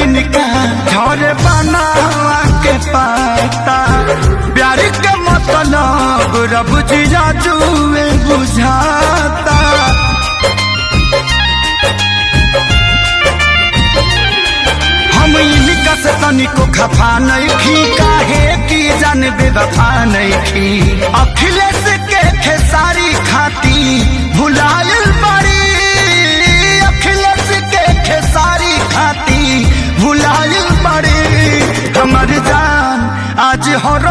इनका झरे बनावा के पाता प्यार के मतलब रब जी जाजुए बुझाता। हम इनका से तनिको खफा नहीं खी काहे की जान बेवफा नहीं खी। अखिलेश के खेसारी खाती भुलायल बड़ी, अखिलेश के खेसारी खाती भुलायल बड़ी। हमर जान आज हर